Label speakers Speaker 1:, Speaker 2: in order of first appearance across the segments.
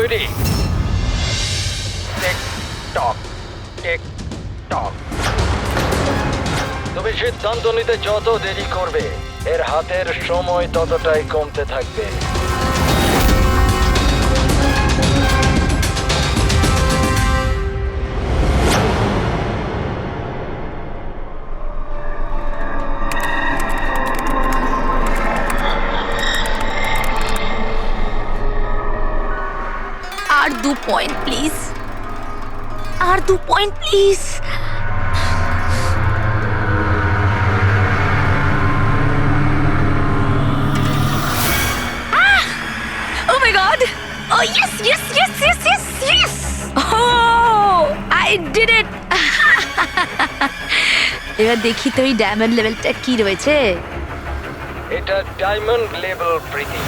Speaker 1: তৈরি? Tick tock, tick tock. তুমি সিদ্ধান্ত নিতে যত দেরি করবে, এর হাতের সময় ততটাই কমতে থাকবে।
Speaker 2: আর 2 পয়েন্ট প্লিজ, আর 2 point please. Oh my god! Oh yes, yes, yes, yes, yes, yes! Oh, I did it! এবার দেখি তো এই ডায়মন্ড লেভেলটা কি রয়েছে।
Speaker 1: এটা ডায়মন্ড লেভেল প্রীতি,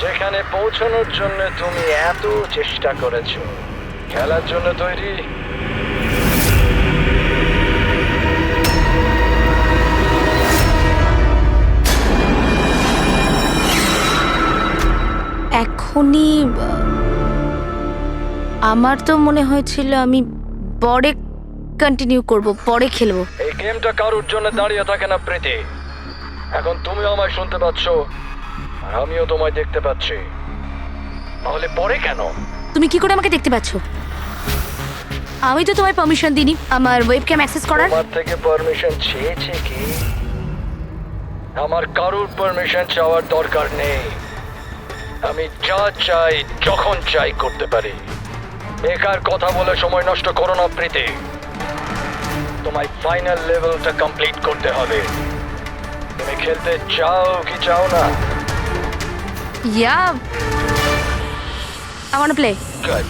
Speaker 1: যেখানে পৌঁছানোর জন্য তুমি এত চেষ্টা করেছো। খেলার জন্য তৈরি?
Speaker 2: এখনই আমার তো মনে হয়েছিল আমি পরে কন্টিনিউ করব, পরে খেলবো।
Speaker 1: এই গেমটা কারোর জন্য দাঁড়িয়ে থাকে না প্রীতি। এখন তুমিও আমায় শুনতে পাচ্ছ, আর আমিও তোমায় দেখতে পাচ্ছি। তাহলে পরে কেন?
Speaker 2: তুমি কি করে আমাকে দেখতে পাচ্ছ? আমি তো তোমায় পারমিশন দিইনি আমার ওয়েবক্যাম অ্যাক্সেস করার।
Speaker 1: তোমার থেকে পারমিশন চেয়েছে কি? আমার কারোর পারমিশন চাওয়ার দরকার নেই। আমি যা চাই যখন চাই করতে পারি। বেকার কথা বলে সময় নষ্ট করো না প্রীতি। তোমায় ফাইনাল লেভেলটা কমপ্লিট করতে হবে। তুমি খেলতে চাও কি চাও না?
Speaker 2: ইয়া, I want to play.
Speaker 1: Good.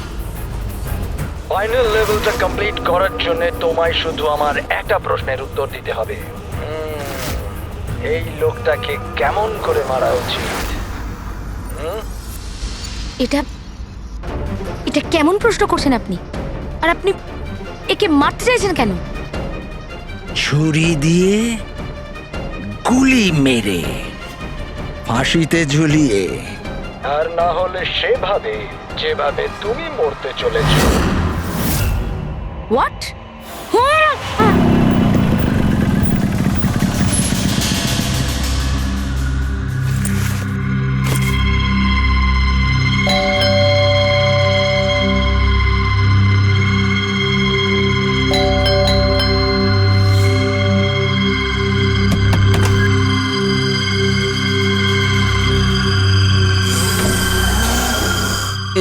Speaker 1: Final লেভেলটা কমপ্লিট করার জন্য তোমায় শুধু আমার একটা প্রশ্নের উত্তর দিতে হবে। এই লোকটাকে কেমন করে মারা উচিত?
Speaker 2: এটা এটা কেমন প্রশ্ন করছেন আপনি? আর আপনি একে মারতে চাইছেন কেন?
Speaker 3: ছুরি দিয়ে, গুলি মেরে, ফাঁসিতে ঝুলিয়ে।
Speaker 1: আর না হলে সেভাবে যেভাবে তুমি মরতে চলেছো।
Speaker 2: হোয়াট?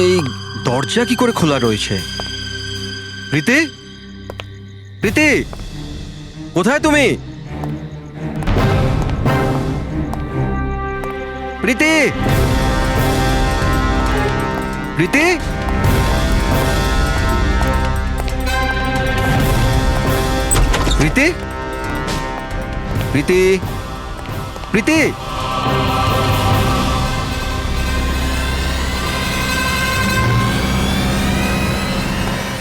Speaker 3: এই দরজা কি করে খোলা রয়েছে? প্রীতি, প্রীতি, কোথায় তুমি? প্রীতি, প্রীতি, প্রীতি, প্রীতি, প্রীতি।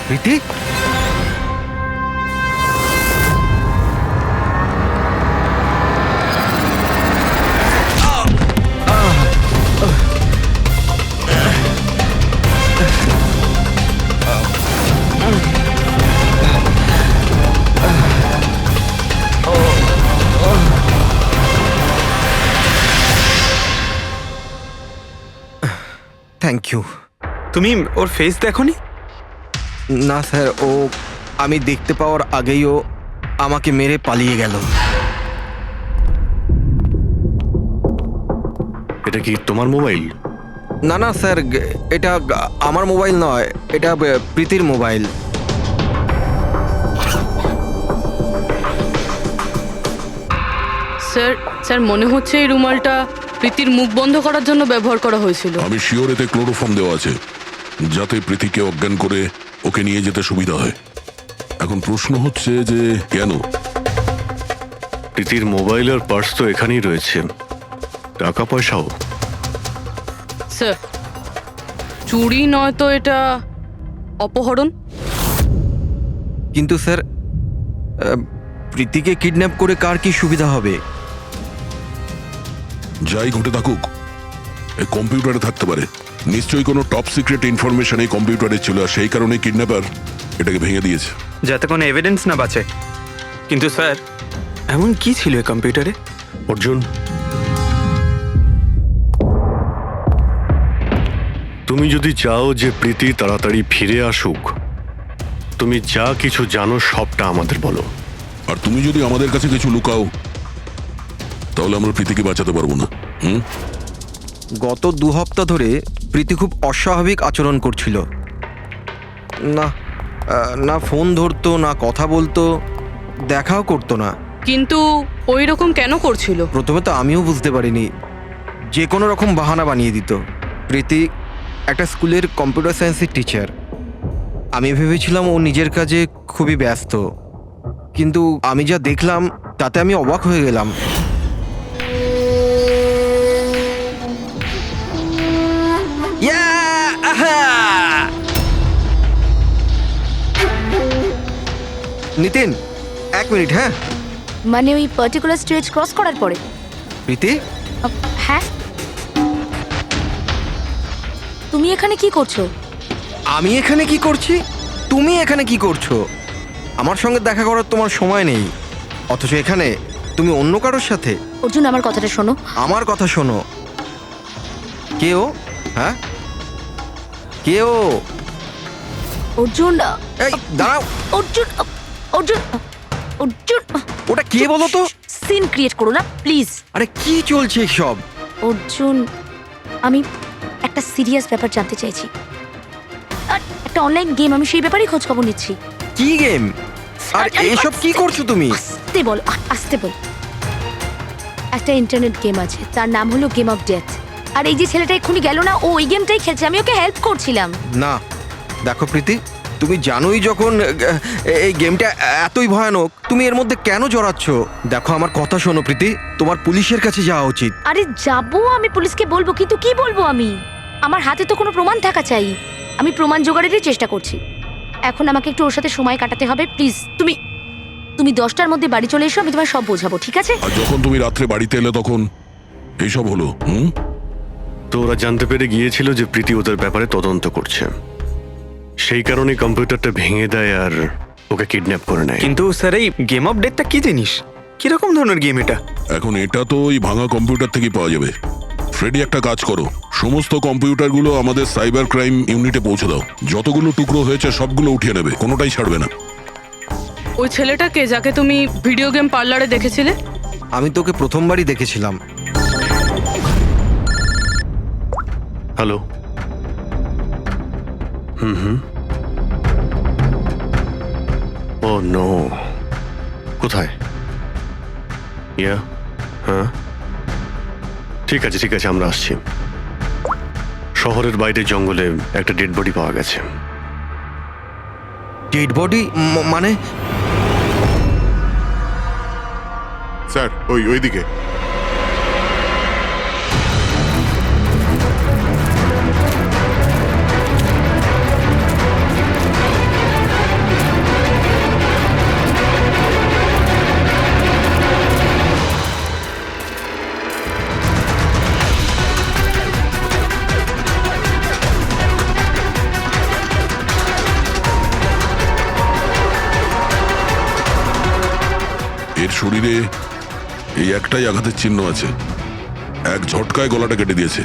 Speaker 3: প্রীতি, থ্যাংক ইউ।
Speaker 4: তুমি ওর ফেস দেখোনি?
Speaker 3: না স্যার, ও আমি দেখতে পাওয়ার আগেই ও আমাকে মেরে পালিয়ে গেল।
Speaker 5: এটা কি তোমার মোবাইল?
Speaker 3: না না স্যার, এটা আমার মোবাইল নয়, এটা প্রীতির মোবাইল।
Speaker 6: স্যার স্যার মনে হচ্ছে এই রুমালটা প্রীতির মুখ বন্ধ করার জন্য ব্যবহার করা হয়েছিল।
Speaker 5: আমি শিওর এতে ক্লোরোফর্ম দেওয়া আছে, যাতে প্রীতিকে অজ্ঞান করে ওকে নিয়ে যেতে সুবিধা হয়। এখন প্রশ্ন হচ্ছে যে কেন?
Speaker 7: প্রীতির মোবাইল আর পার্স তো এখানেই রয়েছে, টাকা পয়সাও।
Speaker 6: স্যার চুরি নয় তো এটা অপহরণ।
Speaker 3: কিন্তু স্যার, প্রীতিকে কিডন্যাপ করে কার কি সুবিধা হবে?
Speaker 5: যাই ঘটে থাকুক, এই কম্পিউটারে থাকতে পারে। নিশ্চয়ই কোনো টপ সিক্রেট ইনফরমেশন এই কম্পিউটারে ছিল, আর সেই কারণে কিডন্যাপার এটাকে ভেঙে দিয়েছে।
Speaker 4: যাতে কোনো এভিডেন্স না বাঁচে। কিন্তু স্যার, এমন কি ছিল এই কম্পিউটারে?
Speaker 7: অর্জুন, তুমি যদি চাও যে প্রীতি তাড়াতাড়ি ফিরে আসুক, তুমি যা কিছু জানো সবটা আমাদের বলো।
Speaker 5: আর তুমি যদি আমাদের কাছে কিছু লুকাও, তাহলে আমরা প্রীতিকে বাঁচাতে পারবো না।
Speaker 3: গত 2 সপ্তাহ ধরে প্রীতি খুব অস্বাভাবিক আচরণ করছিল। না না ফোন ধরতো, না কথা বলতো, দেখাও করতো না।
Speaker 6: কিন্তু ওই রকম কেন করছিল?
Speaker 3: প্রথমে তো আমিও বুঝতে পারিনি, যে কোনো রকম বাহানা বানিয়ে দিত। প্রীতি একটা স্কুলের কম্পিউটার সায়েন্সের টিচার। আমি ভেবেছিলাম ও নিজের কাজে খুবই ব্যস্ত, কিন্তু আমি যা দেখলাম তাতে আমি অবাক হয়ে গেলাম। নিতিন, 1 মিনিট। হ্যাঁ
Speaker 2: মানে ওই পার্টিকুলার স্টেজ ক্রস করার পরে?
Speaker 3: প্রীতি,
Speaker 2: হ্যাঁ, তুমি এখানে কি করছো?
Speaker 3: আমি এখানে কি করছি? তুমি এখানে কি করছো? আমার সঙ্গে দেখা করার তোমার সময় নেই, অথচ এখানে তুমি অন্য কারোর সাথে।
Speaker 2: অর্জুন, আমার কথাটা শোনো।
Speaker 3: আমার কথা শোনো। কে ও? হ্যাঁ, কে ও?
Speaker 2: অর্জুন,
Speaker 3: এই দাঁড়াও।
Speaker 2: অর্জুন, অর্জুন, অর্জুন,
Speaker 3: ওটা কে বলো তো?
Speaker 2: সিন ক্রিয়েট করো না প্লিজ।
Speaker 3: আরে কি চলছে সব?
Speaker 2: অর্জুন, আমি একটা সিরিয়াস ব্যাপার জানতে চাইছি। আর একটা অনলাইন গেম, আমি সেই ব্যাপারেই খোঁজ খবর নিচ্ছি।
Speaker 3: কি গেম? আর এসব কি করছো তুমি?
Speaker 2: আস্তে বল, আস্তে বল। একটা ইন্টারনেট গেম আছে, তার নাম হলো গেম অফ ডেথ। আর এই যে ছেলেটা এক্ষুনি গেল না, ও ওই গেমটাই খেলছে, আমি ওকে হেল্প করছিলাম।
Speaker 3: না দেখো প্রীতি, তুমি জানোই যখন এই গেমটা এতই ভয়ানক, তুমি এর মধ্যে কেন জড়াচ্ছ? দেখো আমার কথা শোনো প্রীতি, তোমার পুলিশের কাছে যাওয়া উচিত।
Speaker 2: আরে যাবো, আমি পুলিশকে বলবো, কিন্তু কি বলবো আমি? আমার হাতে তো কোনো প্রমাণ থাকা চাই। আমি প্রমাণ জোগাড়েরই চেষ্টা করছি। এখন আমাকে একটু ওর সাথে সময় কাটাতে হবে। প্লিজ তুমি 10টার মধ্যে বাড়ি চলে এসো, আমি তোমায় সব বোঝাবো, ঠিক আছে?
Speaker 5: আর যখন তুমি রাত্রে বাড়িতে এলে তখন এইসব হলো।
Speaker 7: তো ওরা জানতে পেরে গিয়েছিল যে প্রীতি ওদের ব্যাপারে তদন্ত করছে, সেই কারণে কম্পিউটারটা ভেঙে দেয় আর ওকে কিডন্যাপ করে নেয়।
Speaker 4: কিন্তু স্যার, এই গেম অফ ডেথটা কি জিনিস? কিরকম ধরনের গেম এটা?
Speaker 5: এখন এটা তো ওই ভাঙা কম্পিউটার থেকে পাওয়া যাবে। ফ্রেডি, একটা কাজ করো, সমস্ত কম্পিউটারগুলো আমাদের সাইবার ক্রাইম ইউনিটে পৌঁছে দাও। যতগুলো টুকরো হয়েছে সবগুলো উঠিয়ে নেবে, কোনোটাই ছাড়বে না।
Speaker 6: ওই ছেলেটাকে যাকে তুমি ভিডিও গেম পার্লারে দেখেছিলে?
Speaker 3: আমি তোকে প্রথমবারই দেখেছিলাম।
Speaker 7: হ্যালো। ও নো, কোথায়? ইয়া, হ্যাঁ ঠিক আছে, আমরা আসছি। শহরের বাইরে জঙ্গলে একটা ডেড বডি পাওয়া গেছে।
Speaker 3: ডেড বডি মানে?
Speaker 8: স্যার, ওইদিকে।
Speaker 5: এর শরীরে এই একটাই আঘাতের চিহ্ন আছে। এক ঝটকায় গলাটা কেটে দিয়েছে,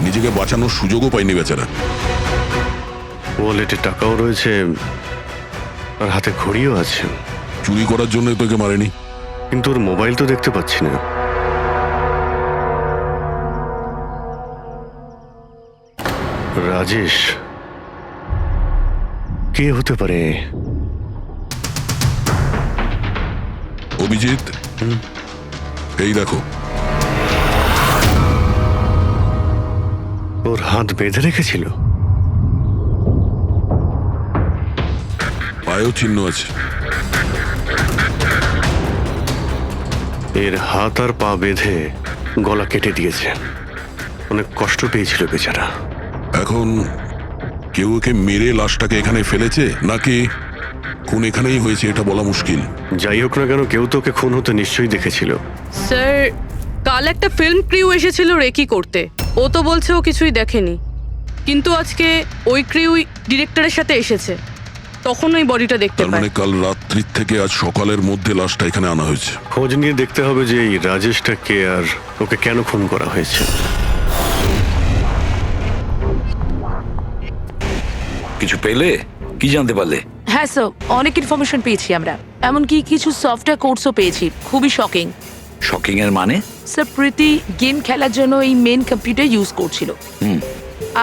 Speaker 5: নিজেকে বাঁচানোর সুযোগও পায়নি বেচারা।
Speaker 7: ওয়ালেটে টাকাও রয়েছে আর হাতে ঘড়িও আছে।
Speaker 5: চুরি করার জন্য তোকে মারেনি।
Speaker 7: কিন্তু ওর মোবাইল তো দেখতে পাচ্ছি না। রাজেশ কে হতে পারে?
Speaker 5: অভিজিৎ, এই দেখো,
Speaker 7: ওর হাত বেঁধে রেখেছিল।
Speaker 5: পায়েও চিহ্ন আছে।
Speaker 7: এর হাত আর পা বেঁধে গলা কেটে দিয়েছে। অনেক কষ্ট পেয়েছিল বেচারা।
Speaker 5: এখন কেউ ওকে মেরে লাশটাকে এখানে ফেলেছে, নাকি খুন এখানেই হয়েছে এটা বলা মুশকিল।
Speaker 7: যাই হোক না কেন, কেউ তোকে খুন হতে নিশ্চয়ই দেখেছিল।
Speaker 6: স্যার, কাল একটা ফিল্ম ক্রিউ এসেছিল রেকি করতে। ও তো বলছে ও কিছুই দেখেনি। কিন্তু আজকে ওই ক্রিউ ডিরেক্টরের সাথে এসেছে, তখন ওই বডিটা দেখতে
Speaker 5: তার
Speaker 6: পায়।
Speaker 5: মানে কাল রাত্রির থেকে আজ সকালের মধ্যে লাশটা এখানে আনা হয়েছে।
Speaker 7: খোঁজ নিয়ে দেখতে হবে যে এই রাজেশটা কে আর ওকে কেন খুন করা হয়েছে।
Speaker 9: কিছু পেলে? কি জানতে পারলে?
Speaker 2: হ্যাঁ স্যার, অনেক ইনফরমেশন পেয়েছি আমরা, এমনকি কিছু সফটওয়্যার কোর্সও পেয়েছি। খুবই শকিং।
Speaker 9: শকিং এর মানে?
Speaker 2: স্যার, প্রীতি গেম খেলার জন্য এই মেন কম্পিউটার ইউজ করছিল,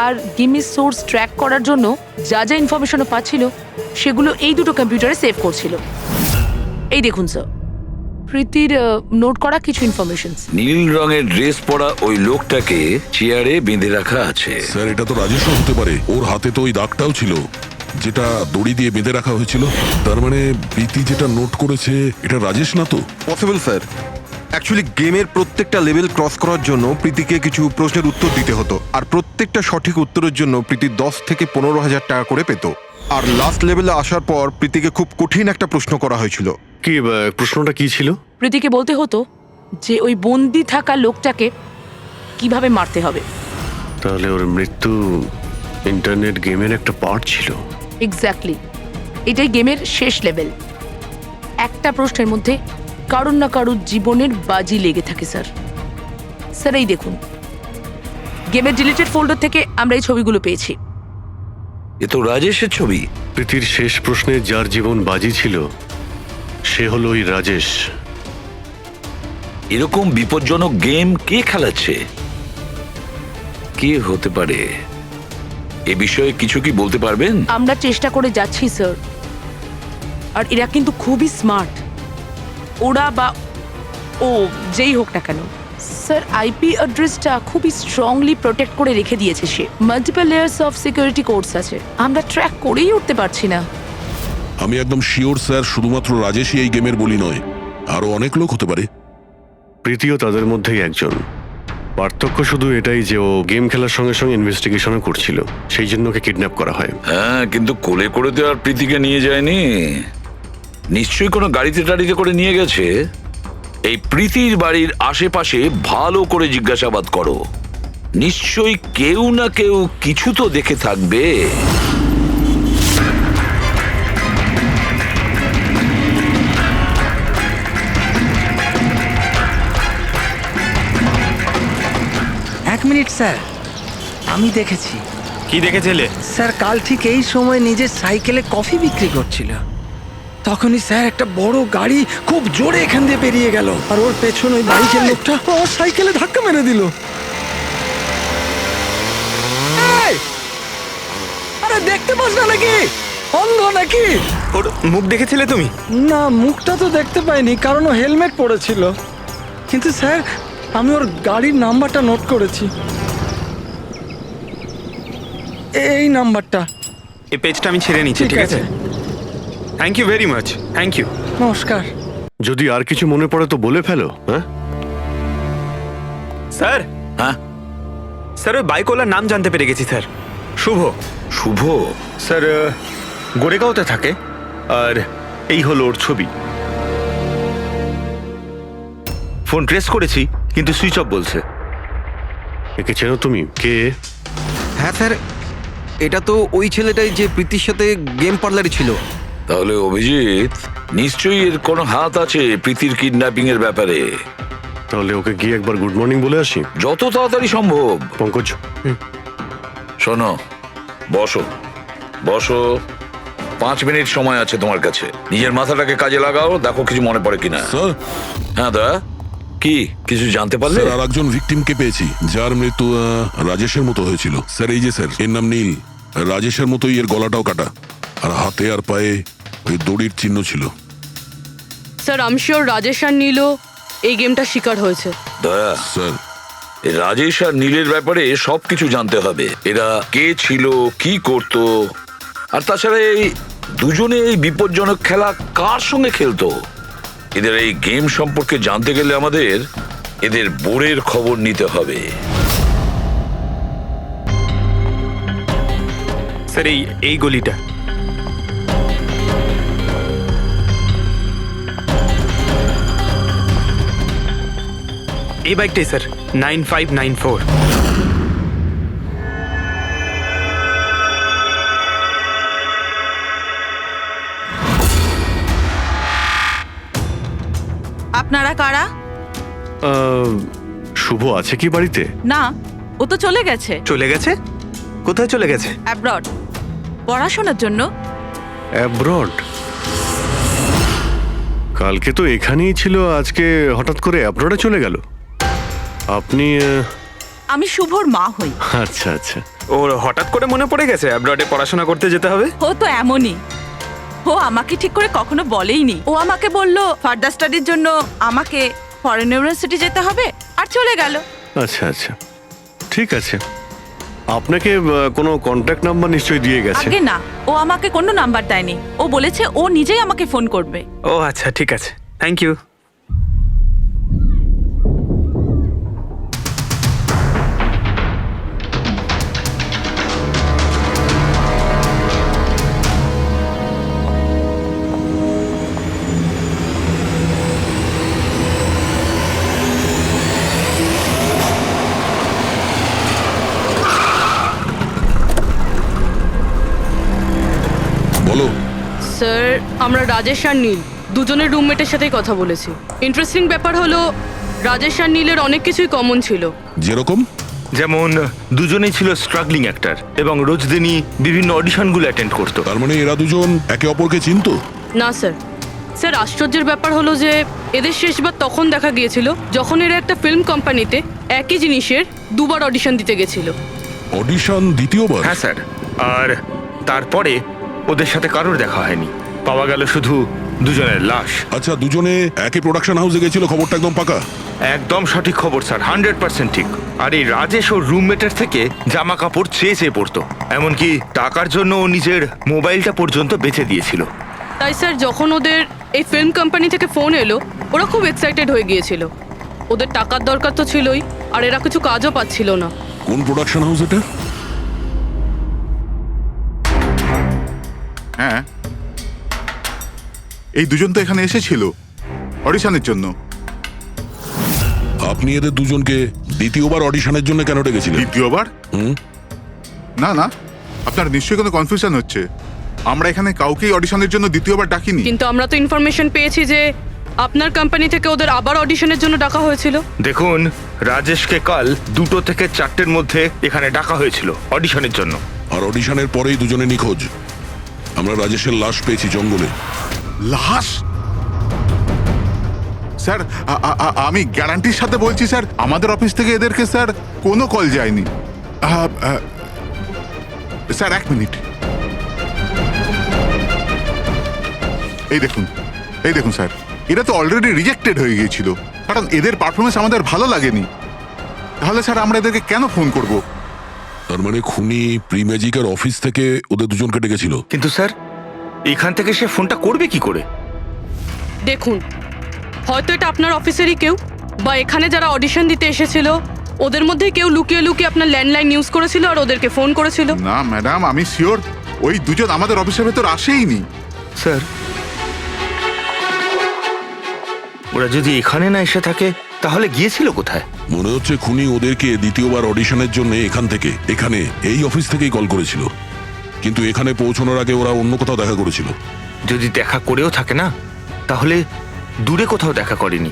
Speaker 2: আর গেমের সোর্স ট্র্যাক করার জন্য যা যা ইনফরমেশনও পাচ্ছিল সেগুলো এই দুটো কম্পিউটারে সেভ করছিল। এই দেখুন স্যার, প্রীতির নোট করা কিছু ইনফরমেশন।
Speaker 9: নীল রঙের ড্রেস পরা ওই লোকটাকে চেয়ারে বেঁধে রাখা আছে।
Speaker 5: স্যার এটা তো রাজেশও হতে পারে, ওর হাতে তো ওই দাগটাও ছিল যেটা দড়ি দিয়ে বেঁধে রাখা হয়েছিল। তার মানে প্রীতি যেটা নোট করেছে এটা রাজেশ না তো?
Speaker 3: Possible sir. অ্যাকচুয়ালি গেমের প্রত্যেকটা লেভেল ক্রস করার জন্য প্রীতিকে কিছু প্রশ্নের উত্তর দিতে হতো, আর প্রত্যেকটা সঠিক উত্তরের জন্য প্রীতি 10 থেকে 15,000 টাকা করে পেত। আর লাস্ট লেভেলে আসার পর প্রীতিকে খুব কঠিন একটা প্রশ্ন করা হয়েছিল।
Speaker 7: কি প্রশ্নটা কি ছিল?
Speaker 2: প্রীতিকে বলতে হতো যে ওই বন্দি থাকা লোকটাকে কিভাবে মারতে হবে।
Speaker 7: তাহলে ওর মৃত্যু ইন্টারনেট গেমের একটা পার্ট ছিল।
Speaker 2: এক্স্যাক্টলি, এটাই গেমের শেষ লেভেল। একটা প্রশ্নের মধ্যে কারুর না কারুর জীবনের বাজি লেগে থাকে স্যার। স্যার এই দেখুন, গেমের ডিলিটেড ফোল্ডার থেকে আমরা এই ছবিগুলো পেয়েছি।
Speaker 9: এ তো রাজেশের ছবি।
Speaker 7: প্রীতির শেষ প্রশ্নে যার জীবন বাজি ছিল সে হলো ওই রাজেশ।
Speaker 9: এরকম বিপজ্জনক গেম কে খেলাচ্ছে? কে হতে পারে? এ বিষয়ে কিছু কি বলতে পারবেন?
Speaker 2: আমরা চেষ্টা করে যাচ্ছি স্যার, আর এরা কিন্তু খুবই স্মার্ট। ওরা বা ও যেই হোক না কেন স্যার, আইপি অ্যাড্রেসটা খুবই স্ট্রংলি প্রোটেক্ট করে রেখে দিয়েছে সে। Multiple layers of security codes আছে, আমরা ট্র্যাক করেই উঠতে পারছি না।
Speaker 5: আমি একদম শিওর স্যার, শুধুমাত্র রাজেশই এই গেমের বলি নয়, আরো অনেক লোক হতে পারে।
Speaker 7: প্রীতিও তাদের মধ্যেই একজন। পার্থক্য শুধু এটাই যে ও গেম খেলার সঙ্গে সঙ্গে ইনভেস্টিগেশনও করছিল, সেই জন্য ওকে কিডন্যাপ করা হয়।
Speaker 9: হ্যাঁ, কিন্তু কোলে করে তো আর প্রীতিকে নিয়ে যায়নি। নিশ্চয়ই কোনো গাড়িতে টাড়িতে করে নিয়ে গেছে। এই প্রীতির বাড়ির আশেপাশে ভালো করে জিজ্ঞাসাবাদ করো, নিশ্চয়ই কেউ না কেউ কিছু তো দেখে থাকবে।
Speaker 10: এক মিনিট স্যার, আমি দেখেছি।
Speaker 4: কি দেখেছিলে?
Speaker 10: স্যার কাল ঠিক এই সময় নিজের সাইকেলে কফি বিক্রি করছিল, তখনই স্যার একটা বড় গাড়ি খুব জোরে এখান দিয়ে পেরিয়ে গেল, আর ওর পেছনে ওই বাইকের লোকটা ওর সাইকেলে ধাক্কা মেরে দিল। এই! আরে দেখতে পাস না নাকি? অন্ধ নাকি?
Speaker 4: ওর মুখ দেখেছিলে তুমি?
Speaker 10: না, মুখটা তো দেখতে পাইনি কারণ ও হেলমেট পরেছিল, কিন্তু স্যার আমি ওর গাড়ির নাম্বারটা নোট করেছি। এই নাম্বারটা।
Speaker 4: এই পেজটা আমি ছেড়ে নিচ্ছি, ঠিক আছে? Thank you very much. Thank you.
Speaker 10: নমস্কার।
Speaker 7: যদি আর কিছু মনে পড়ে তো বলে ফেলো। হ্যাঁ
Speaker 4: স্যার।
Speaker 9: হ্যাঁ
Speaker 4: স্যার, ওই বাইকওয়ালার নাম জানতে পেরে গেছি স্যার। শুভ।
Speaker 9: শুভ?
Speaker 4: স্যার গোরেগাঁওতে থাকে, আর এই হলো ওর ছবি। ফোন ট্রেস করেছি কিন্তু সুইচ অফ বলছে।
Speaker 7: একে চেনো তুমি? কে?
Speaker 3: হ্যাঁ স্যার, এটা তো ওই ছেলেটাই যে প্রীতির সাথে গেম পার্লারে ছিল।
Speaker 9: তাহলে অভিজিৎ নিশ্চয়ই এর কোনো হাত আছে প্রীতির কিডন্যাপিং এর ব্যাপারে।
Speaker 7: তাহলে ওকে গিয়ে একবার গুড মর্নিং বলে আসি।
Speaker 9: যত তাড়াতাড়ি সম্ভব।
Speaker 7: পঙ্কজ,
Speaker 9: শোনো, বসো বসো, 5 মিনিট সময় আছে তোমার কাছে। নিজের মাথাটাকে কাজে লাগাও, দেখো কিছু মনে পড়ে কিনা।
Speaker 5: স্যার,
Speaker 9: হ্যাঁ দা, কি কিছু জানতে পারলে?
Speaker 5: স্যার আর একজন ভিকটিমকে পেয়েছি যার মৃত্যু রাজেশের মতো হয়েছিল। স্যার এই যে স্যার, এর নাম নীল। রাজেশের মতোই এর গলাটাও কাটা, আর হাতে আর পায়ে ওই দড়ির চিহ্ন ছিল।
Speaker 6: স্যার আমি শিওর রাজেশ আর নীলও এই গেমটা শিকার হয়েছে।
Speaker 9: দয়া,
Speaker 5: স্যার
Speaker 9: এই রাজেশ আর নীলের ব্যাপারে সবকিছু জানতে হবে। এরা কে ছিল, কি করত, আর তাছাড়া এই দুজনে এই বিপজ্জনক খেলা কার সঙ্গে খেলতো। এদের এই গেম সম্পর্কে জানতে গেলে আমাদের এদের বোর্ডের খবর নিতে হবে।
Speaker 4: স্যার এই গলিটা। এই বাইকটাই স্যার, 9594।
Speaker 11: আপনারা কারা?
Speaker 7: শুভ আছে কি বাড়িতে?
Speaker 11: না, ও তো চলে গেছে
Speaker 4: চলে গেছে? কোথায় চলে গেছে?
Speaker 11: অ্যাব্রড পড়াশোনার জন্য।
Speaker 7: অ্যাব্রড? কালকে তো এখানেই ছিল, আজকে হঠাৎ করে অ্যাব্রডে চলে গেল। আপনি
Speaker 11: আমি শুভর মা হই।
Speaker 7: আচ্ছা আচ্ছা।
Speaker 4: ওর হঠাৎ করে মনে পড়ে গেছে অ্যাব্রডে পড়াশোনা করতে যেতে হবে।
Speaker 11: ও তো এমনই, ও আমাকে ঠিক করে কখনো বলেইনি। ও আমাকে বলল ফার্দার স্টাডির জন্য আমাকে ফরেন ইউনিভার্সিটি যেতে হবে, আর চলে গেল।
Speaker 7: আচ্ছা আচ্ছা, ঠিক আছে। আপনাকে কোনো কন্ট্যাক্ট নাম্বার নিশ্চয়ই দিয়ে গেছে?
Speaker 11: আগে না, ও আমাকে কোনো নাম্বার দেয়নি। ও বলেছে ও নিজেই আমাকে ফোন করবে।
Speaker 4: ও আচ্ছা, ঠিক আছে, থ্যাংক ইউ।
Speaker 5: বলো।
Speaker 6: স্যার, আমরা রাজেশ আর নীল দুজনের রুমমেটের সাথেই কথা বলেছি। ইন্টারেস্টিং ব্যাপার হলো রাজেশ আর নীলের অনেক কিছুই কমন ছিল।
Speaker 5: যেরকম?
Speaker 12: যেমন দুজনেই ছিল স্ট্রাগলিং অ্যাক্টর এবং রোজ দিনই বিভিন্ন অডিশনগুলো অ্যাটেন্ড করতো।
Speaker 5: তার মানে এরা দুজন একে অপরকে চিনতো?
Speaker 6: না স্যার। স্যার, আশ্চর্যের ব্যাপার হলো যে এদের শেষবার তখন দেখা গিয়েছিল যখন এরা একটা ফিল্ম কোম্পানিতে একই জিনিসের দুবার অডিশন দিতে গেছিল।
Speaker 5: অডিশন দ্বিতীয়বার?
Speaker 12: হ্যাঁ স্যার, আর তারপরে ওদের সাথে কারোর দেখা হয়নি, পাওয়া গেল শুধু দুজনের লাশ।
Speaker 5: আচ্ছা, দুজনে একই প্রোডাকশন হাউসে গেছিল, খবরটা একদম পাকা?
Speaker 12: একদম সঠিক খবর স্যার, 100% ঠিক। আর এই রাজেশ ওর রুমমেটের থেকে জামা কাপড় চেয়ে চেয়ে পড়তো, এমনকি টাকার জন্য ও নিজের মোবাইলটা পর্যন্ত বেচে দিয়েছিল।
Speaker 6: তাই স্যার, যখন ওদের এই ফিল্ম কোম্পানি থেকে ফোন এলো ওরা খুব এক্সাইটেড হয়ে গিয়েছিল। ওদের টাকার দরকার তো ছিলই, আর এরা কিছু কাজও পাচ্ছিল না।
Speaker 5: কোন প্রোডাকশন হাউস এটা?
Speaker 8: হ্যাঁ, এই দুজন তো এখানে এসেছিল অডিশনের জন্য।
Speaker 5: আপনি এদের দুজনকে দ্বিতীয়বার অডিশনের জন্য কেন ডেকেছিলেন?
Speaker 8: দ্বিতীয়বার?
Speaker 5: হুম?
Speaker 8: না না, আপনার নিশ্চয়ই কোনো কনফিউশন হচ্ছে। আমরা এখানে কাউকেই অডিশনের জন্য দ্বিতীয়বার ডাকিনি।
Speaker 6: কিন্তু আমরা তো ইনফরমেশন পেয়েছি যে আপনার কোম্পানি থেকে ওদের আবার অডিশনের জন্য ডাকা হয়েছিল।
Speaker 12: দেখুন, রাজেশকে কাল 2টো থেকে 4টের মধ্যে এখানে ডাকা হয়েছিল অডিশনের জন্য।
Speaker 5: আর অডিশনের পরেই দুজনে নিখোঁজ। আমরা রাজেশের লাশ পেয়েছি জঙ্গলে।
Speaker 8: লাশ? স্যার, আমি গ্যারান্টির সাথে বলছি স্যার, আমাদের অফিস থেকে এদেরকে স্যার কোনো কল যায়নি। Sir, 1 minute. এই দেখুন স্যার, এরা তো অলরেডি রিজেক্টেড হয়ে গিয়েছিল, কারণ এদের পারফরমেন্স আমাদের ভালো লাগেনি। তাহলে স্যার আমরা এদেরকে কেন ফোন করব?
Speaker 5: তার মানে খুনি প্রিম্যাজিকের অফিস থেকে ওদের দুজনকে ডেকেছিল।
Speaker 12: কিন্তু স্যার, এখান থেকে সে ফোনটা করবে কি করে?
Speaker 6: দেখুন, হয়তো এটা আপনার অফিসেরই কেউ, বা এখানে যারা অডিশন দিতে এসেছিল ওদের মধ্যে কেউ লুকিয়ে লুকিয়ে আপনার ল্যান্ডলাইন ইউজ করেছিল আর ওদেরকে ফোন করেছিল।
Speaker 8: না ম্যাডাম, আমি শিওর ওই দুজন আমাদের অফিসের ভেতর আসেইনি।
Speaker 12: স্যার, ওরা যদি এখানে না এসে থাকে তাহলে গিয়েছিল কোথায়?
Speaker 5: মনে হচ্ছে খুনি ওদেরকে দ্বিতীয়বার অডিশনের জন্য এখানে এই অফিস থেকেই কল করেছিল, কিন্তু এখানে পৌঁছানোর আগে ওরা অন্য কোথাও দেখা করেছিল।
Speaker 12: যদি দেখা করেও থাকে না, তাহলে দূরে কোথাও দেখা করেনি,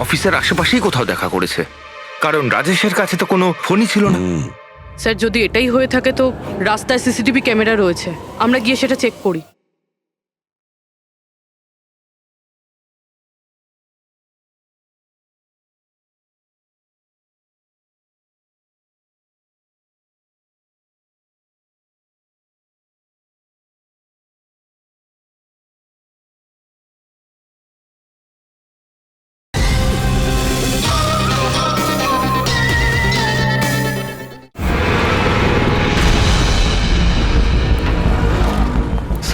Speaker 12: অফিসের আশেপাশেই কোথাও দেখা করেছে, কারণ রাজেশের কাছে তো কোনো ফোনই ছিল না।
Speaker 6: স্যার, যদি এটাই হয়ে থাকে তো রাস্তায় সিসিটিভি ক্যামেরা রয়েছে, আমরা গিয়ে সেটা চেক করি।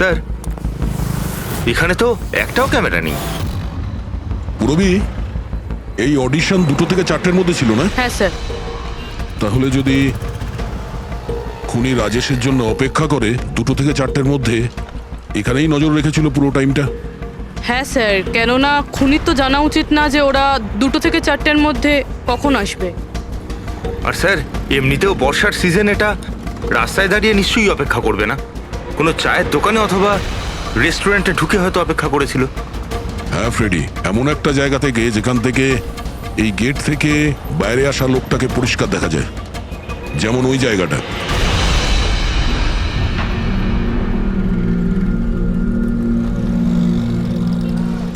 Speaker 12: স্যার, এখানে তো একটাও ক্যামেরা নেই।
Speaker 5: পুরবি, এই অডিশন 2টো থেকে 4টের মধ্যে ছিল না?
Speaker 6: হ্যাঁ স্যার।
Speaker 5: তাহলে যদি খুনি রাজেশের জন্য অপেক্ষা করে 2টো থেকে 4টের মধ্যে, এখানেই নজর রেখেছিল পুরো টাইমটা।
Speaker 6: হ্যাঁ স্যার, কেননা খুনির তো জানা উচিত না যে ওরা 2টো থেকে 4টের মধ্যে কখন আসবে।
Speaker 12: আর স্যার, এমনিতেও বর্ষার সিজন, এটা রাস্তায় দাঁড়িয়ে নিশ্চয়ই অপেক্ষা করবে না, কোনো চায়ের দোকানে অথবা রেস্টুরেন্টে ঢুকে হয়তো অপেক্ষা করেছিল।
Speaker 5: হ্যাঁ ফ্রেডি, এমন একটা জায়গা থেকে যেখান থেকে এই গেট থেকে বাইরে আসা লোকটাকে পরিষ্কার দেখা যায়, যেমন ওই জায়গাটা।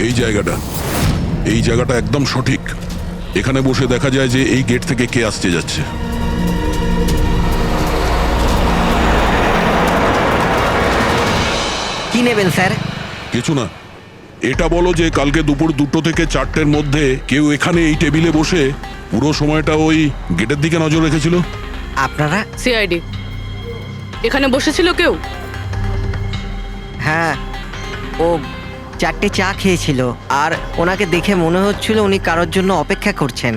Speaker 5: এই জায়গাটা একদম সঠিক। এখানে বসে দেখা যায় যে এই গেট থেকে কে আসতে যাচ্ছে।
Speaker 3: কি নেবেন স্যার?
Speaker 5: কিছু না, এটা বলো যে কালকে দুপুর 2টো থেকে 4টের মধ্যে কেউ এখানে এই টেবিলে বসে পুরো সময়টা ওই গেটের দিকে নজর রেখেছিল?
Speaker 3: আপনারা?
Speaker 6: সিআইডি এখানে বসেছিল কেউ?
Speaker 13: হ্যাঁ, ও 4টে চা খেয়েছিল আর ওনাকে দেখে মনে হচ্ছিল উনি কারোর জন্য অপেক্ষা করছেন।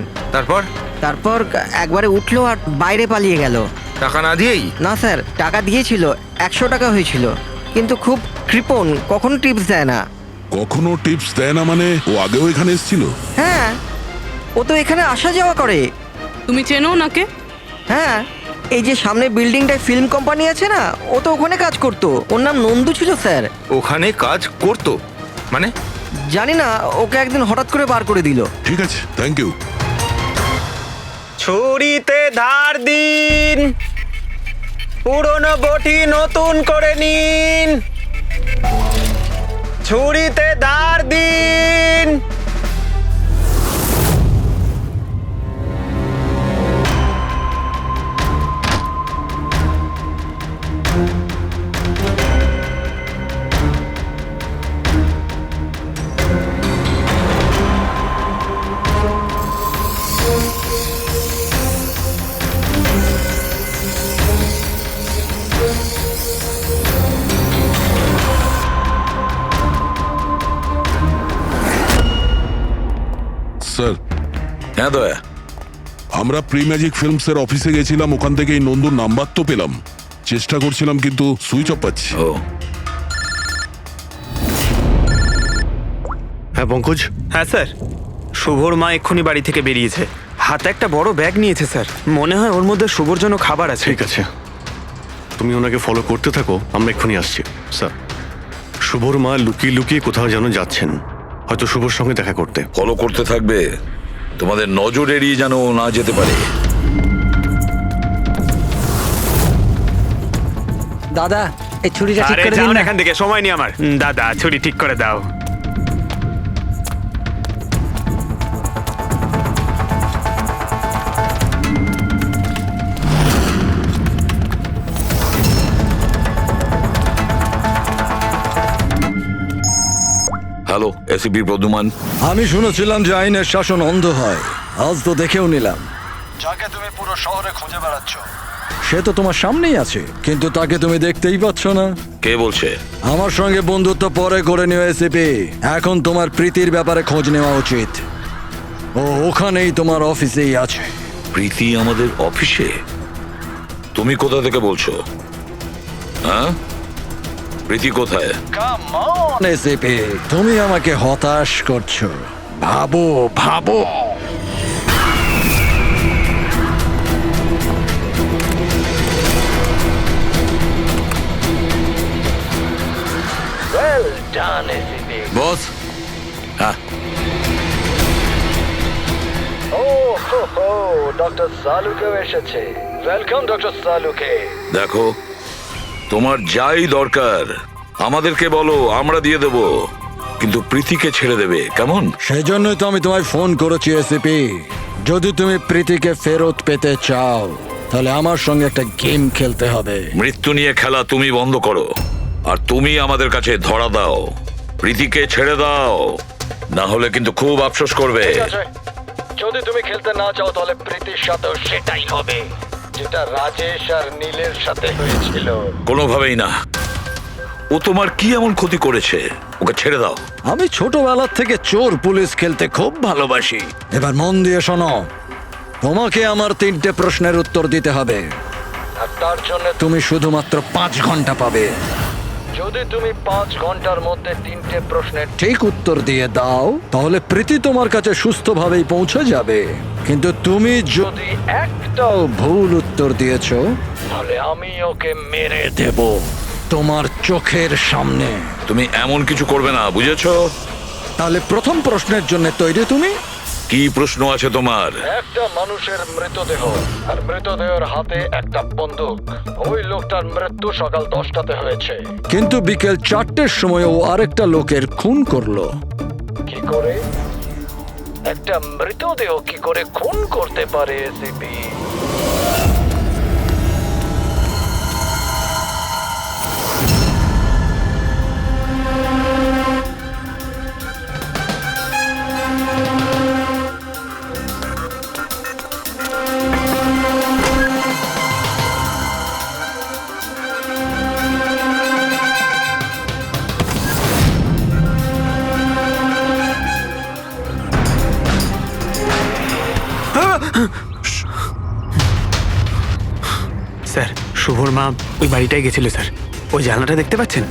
Speaker 13: তারপর একবারে উঠলো আর বাইরে পালিয়ে গেল।
Speaker 12: টাকা না দিয়েই?
Speaker 13: না স্যার, টাকা দিয়েছিল, 100 টাকা হয়েছিল, কিন্তু খুব কৃপণ, কখনো টিপস দেয় না।
Speaker 5: কখনো টিপস দেয় না মানে? ও আগেও এখানে এসেছিল?
Speaker 13: হ্যাঁ, ও তো এখানে আসা যাওয়া করে।
Speaker 6: তুমি চেনো নাকে?
Speaker 13: হ্যাঁ, এই যে সামনে বিল্ডিংটায় ফিল্ম কোম্পানি আছে না, ও তো ওখানে কাজ করতো। ওর নাম নন্দু ছিল স্যার।
Speaker 12: ওখানে কাজ করতো মানে?
Speaker 13: জানি না, ওকে একদিন হঠাৎ করে বার করে দিল।
Speaker 5: ঠিক আছে, থ্যাংক ইউ।
Speaker 4: ছুরিতে ধার দিন, পুরনো বটি নতুন করে নিন। ছুরিতে ধার দিন।
Speaker 5: স্যার।
Speaker 9: হ্যাঁ দয়া,
Speaker 5: আমরা প্রি ম্যাজিক ফিল্মসের অফিসে গেছিলাম, ওখান থেকে এই নন্দুর নাম্বার তো পেলাম, চেষ্টা করছিলাম কিন্তু সুইচ অফ পাচ্ছি।
Speaker 9: ও
Speaker 7: হ্যাঁ পঙ্কজ।
Speaker 4: হ্যাঁ স্যার, শুভর মা এক্ষুনি বাড়ি থেকে বেরিয়েছে, হাতে একটা বড় ব্যাগ নিয়েছে স্যার। মনে হয় ওর মধ্যে শুভর জন্য খাবার আছে।
Speaker 7: ঠিক আছে, তুমি ওনাকে ফলো করতে থাকো, আমরা এক্ষুনি আসছি। স্যার, শুভর মা লুকিয়ে লুকিয়ে কোথাও যেন যাচ্ছেন, হয়তো শুভর সঙ্গে দেখা করতে।
Speaker 9: ফলো করতে থাকবে, তোমাদের নজর এড়িয়ে যেন না যেতে পারে।
Speaker 10: দাদা, এই ছুরিটা ঠিক
Speaker 4: আরে
Speaker 10: করে
Speaker 4: যাও
Speaker 10: দিন
Speaker 4: না
Speaker 10: না।
Speaker 4: এখান থেকে, সময় নেই আমার। দাদা, ছুরি ঠিক করে দাও।
Speaker 9: Hello, ACP Pradyuman.
Speaker 1: আমি শুনেছিলাম যে আইনের শাসন অন্ধ হয়, আজ তো দেখেও নিলাম। যাকে তুমি পুরো শহরে খুঁজে বেড়াচ্ছ সে তো তোমার সামনেই আছে, কিন্তু তাকে তুমি দেখতেই পাচ্ছ না।
Speaker 9: কে বলছে?
Speaker 1: আমার সঙ্গে বন্ধুত্ব পরে করে নিও এসিপি, এখন তোমার প্রীতির ব্যাপারে খোঁজ নেওয়া উচিত। ও ওখানেই তোমার অফিসেই আছে।
Speaker 9: প্রীতি আমাদের অফিসে? তুমি কোথা থেকে বলছো? হ্যাঁ, প্রীতি কোথায়?
Speaker 1: এসিপি, তুমি আমাকে হতাশ করছো। ভাবো ভাবো।
Speaker 9: বস। হ্যাঁ,
Speaker 1: ডক্টর সালুকেও এসেছে। Welcome doctor Salunkhe.
Speaker 9: দেখো, তোমার যাই দরকার আমাদেরকে বলো, আমরা দিয়ে দেব, কিন্তু প্রীতিকে ছেড়ে দেবে, কেমন?
Speaker 1: সেই জন্যই তো আমি তোমায় ফোন করেছি এসিপি। যদি তুমি প্রীতিকে ফেরত পেতে চাও তাহলে আমার সঙ্গে একটা গেম খেলতে হবে।
Speaker 9: মৃত্যু নিয়ে খেলা তুমি বন্ধ করো, আর তুমি আমাদের কাছে ধরা দাও। প্রীতিকে ছেড়ে দাও, না হলে কিন্তু খুব আফসোস করবে।
Speaker 1: যদি তুমি খেলতে না চাও তাহলে প্রীতির সাথেও সেটাই হবে, যেটা রাজেশ আর নীলের সাথে হয়েছিল।
Speaker 9: কোনোভাবেই না। ও তোমার কি এমন ক্ষতি করেছে? ওকে ছেড়ে দাও।
Speaker 1: আমি ছোটবেলার থেকে চোর পুলিশ খেলতে খুব ভালোবাসি। এবার মন দিয়ে শোনো, তোমাকে আমার 3টে প্রশ্নের উত্তর দিতে হবে, আর তার জন্য তুমি শুধুমাত্র 5 ঘন্টা পাবে। যদি তুমি 5 ঘন্টার মধ্যে 3টে প্রশ্নের ঠিক উত্তর দিয়ে দাও তাহলে প্রীতি তোমার কাছে সুস্থভাবেই পৌঁছে যাবে, কিন্তু তুমি যদি একটাও ভুল উত্তর দিয়েছো তাহলে আমি ওকে মেরে দেব তোমার চোখের সামনে।
Speaker 9: তুমি এমন কিছু করবে না, বুঝেছো?
Speaker 10: তাহলে প্রথম প্রশ্নের জন্য তৈরি তুমি?
Speaker 9: কি প্রশ্ন আছে তোমার?
Speaker 1: একটা মানুষের মৃতদেহ আর মৃতদেহের হাতে একটা বন্দুক। ওই লোকটার মৃত্যু সকাল 10টাতে হয়েছে।
Speaker 10: কিন্তু বিকেল 4টের সময় ও আরেকটা লোকের খুন করলো।
Speaker 1: কি করে একটা মৃতদেহ কি করে খুন করতে পারে এসিপি?
Speaker 4: স্যার, শুভর মা ওই বাড়িটায় গেছিল স্যার। ওই জানলাটা দেখতে পাচ্ছেন?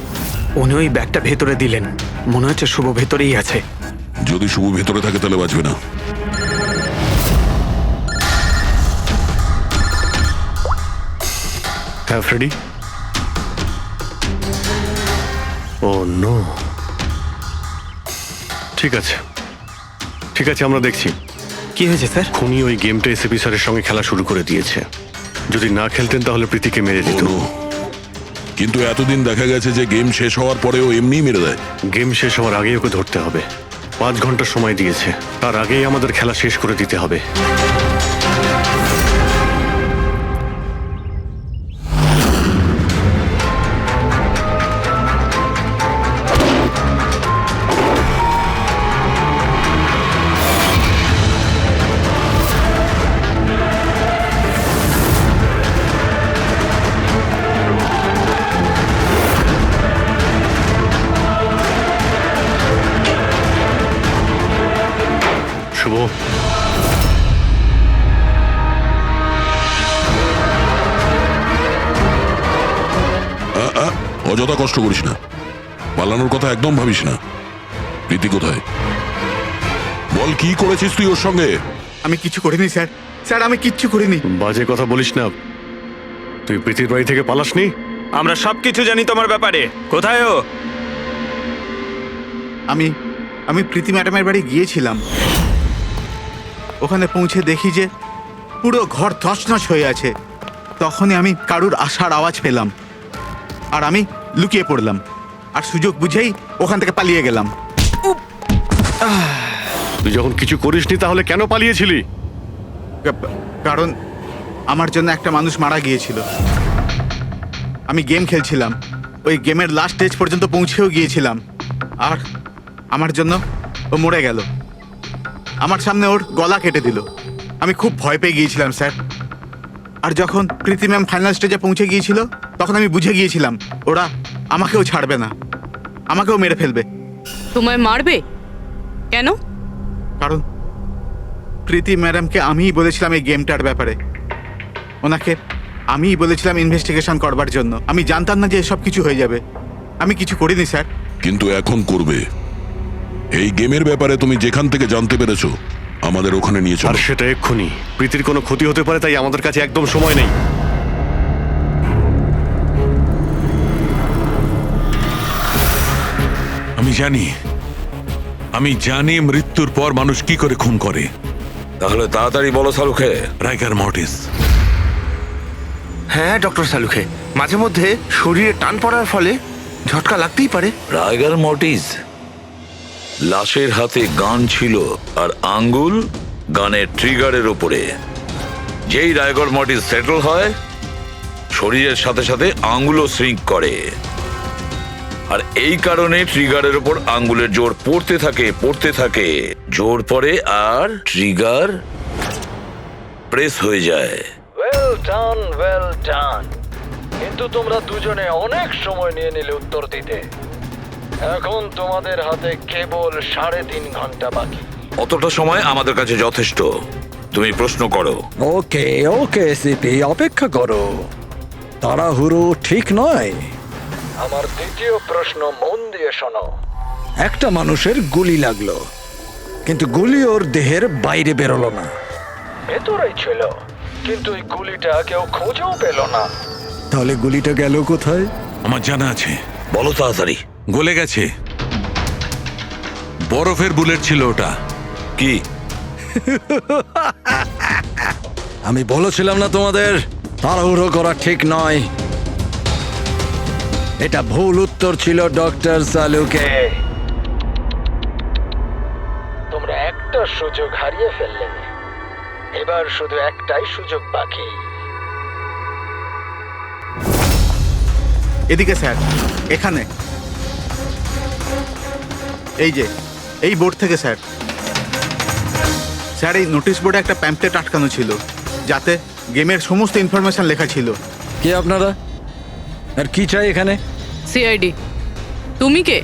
Speaker 4: উনি ওই ব্যাগটা ভেতরে দিলেন। মনে হচ্ছে শুভ ভেতরেই আছে।
Speaker 5: যদি শুভ ভেতরে থাকে তাহলে বাঁচবে না।
Speaker 7: হ্যাঁ ফ্রেডি। ও নো। ঠিক আছে, ঠিক আছে, আমরা দেখছি।
Speaker 4: কি হয়েছে স্যার?
Speaker 7: খুনি ওই গেমটা এসিপি স্যারের সঙ্গে খেলা শুরু করে দিয়েছে। যদি না খেলতেন তাহলে প্রীতিকে মেরে দিত।
Speaker 5: ও নো। কিন্তু এতদিন দেখা গেছে যে গেম শেষ হওয়ার পরেও এমনিই মেরে দেয়।
Speaker 7: গেম শেষ হওয়ার আগেই ওকে ধরতে হবে। 5 ঘন্টা সময় দিয়েছে, তার আগেই আমাদের খেলা শেষ করে দিতে হবে। শুভ,
Speaker 5: অযথা কষ্ট করিস না, পালানোর কথা একদম ভাবিস না। প্রীতি কোথায়? বল, কি করেছিস তুই ওর সঙ্গে?
Speaker 8: আমি কিছু করিনি স্যার, স্যার আমি কিচ্ছু করিনি।
Speaker 7: বাজে কথা বলিস না। তুই প্রীতির বাড়ি থেকে পালাসনি?
Speaker 4: আমরা সবকিছু জানি তোমার ব্যাপারে। কোথায় ও?
Speaker 8: আমি প্রীতি ম্যাডামের বাড়ি গিয়েছিলাম। ওখানে পৌঁছে দেখি যে পুরো ঘর তছনছ হয়ে আছে। তখনই আমি কারুর আসার আওয়াজ পেলাম, আর আমি লুকিয়ে পড়লাম, আর সুযোগ বুঝেই ওখান থেকে পালিয়ে গেলাম।
Speaker 7: তুই যখন কিছু করিসনি তাহলে কেন পালিয়েছিলি?
Speaker 8: কারণ আমার জন্য একটা মানুষ মারা গিয়েছিল। আমি গেম খেলছিলাম, ওই গেমের লাস্ট স্টেজ পর্যন্ত পৌঁছেও গিয়েছিলাম, আর আমার জন্য ও মরে গেল। আমার সামনে ওর গলা কেটে দিল। আমি খুব ভয় পেয়ে গিয়েছিলাম স্যার। আর যখন প্রীতি ম্যাম ফাইনাল স্টেজে পৌঁছে গিয়েছিল তখন আমি বুঝে গিয়েছিলাম ওরা আমাকেও ছাড়বে না, আমাকেও মেরে ফেলবে।
Speaker 6: তোমায় মারবে কেন?
Speaker 8: কারণ প্রীতি ম্যাডামকে আমিই বলেছিলাম এই গেমটার ব্যাপারে। ওনাকে আমিই বলেছিলাম ইনভেস্টিগেশন করবার জন্য। আমি জানতাম না যে এসব কিছু হয়ে যাবে। আমি কিছু করিনি স্যার।
Speaker 5: কিন্তু এখন করবে। এই গেমের ব্যাপারে তুমি যেখান থেকে জানতে পেরেছো আমাদের ওখানে নিয়ে
Speaker 7: আর
Speaker 5: চলো।
Speaker 7: সেটা এক্ষুনি। প্রীতির কোনো ক্ষতি হতে পারে, তাই আমাদের কাছে একদম সময় নেই।
Speaker 14: আমি জানি মৃত্যুর পর মানুষ কি করে খুন করে।
Speaker 9: তাহলে তাড়াতাড়ি বলো সালুখে।
Speaker 14: রাইগার মর্টিস।
Speaker 12: হ্যাঁ ডক্টর সালুখে, মাঝে মধ্যে শরীরে টান পড়ার ফলে ঝটকা লাগতেই পারে।
Speaker 9: রাইগার মর্টিস। লাশের হাতে গান ছিল আর আঙ্গুল গানের ট্রিগারের ওপরে। যেই রাইগার মর্টিস সেটেল হয় শরীরের সাথে সাথে আঙ্গুলও শ্রিঙ্ক করে, আর এই কারণে ট্রিগারের ওপর আঙ্গুলের জোর পড়তে থাকে, জোর পড়ে আর ট্রিগার প্রেস হয়ে যায়।
Speaker 1: Well done. কিন্তু তোমরা দুজনে অনেক সময় নিয়ে নিলে উত্তর দিতে। এখন তোমাদের হাতে কেবল 3.5 ঘন্টা বাকি।
Speaker 9: অতটা সময় আমাদের কাছে যথেষ্ট। তুমি প্রশ্ন করো।
Speaker 10: ওকে ওকে সিপি, অপেক্ষা করো, তাড়াহুড়ো ঠিক নয়।
Speaker 1: আমার দ্বিতীয় প্রশ্ন মন দিয়ে শোনো।
Speaker 10: একটা মানুষের গুলি লাগলো, কিন্তু গুলি ওর দেহের বাইরে বেরোলো না।
Speaker 1: ভেতরেই ছিল, কিন্তু এই গুলিটা কেউ খুঁজেও পেল না।
Speaker 10: তাহলে গুলিটা গেল কোথায়?
Speaker 14: আমার জানা আছে।
Speaker 9: বলো তাড়াতাড়ি।
Speaker 14: গলে গেছে। বরফের বুলেট ছিল ওটা।
Speaker 9: কি?
Speaker 10: আমি বলেছিলাম না তোমাদের তাড়াহুড়ো করা ঠিক নয়। এটা ভুল উত্তর ছিল ডক্টর সালুকে।
Speaker 1: তোমরা একটা সুযোগ হারিয়ে ফেললে, এবার শুধু একটাই সুযোগ বাকি।
Speaker 8: এদিকে স্যার, এখানে এই যে এই বোর্ড থেকে স্যার। স্যার, এই নোটিশ বোর্ডে একটা প্যাম্পলেট আটকানো ছিল, যাতে গেমের সমস্ত ইনফরমেশন লেখা ছিল।
Speaker 10: কে আপনারা আর কি চাই এখানে?
Speaker 6: সিআইডি। তুমি কে?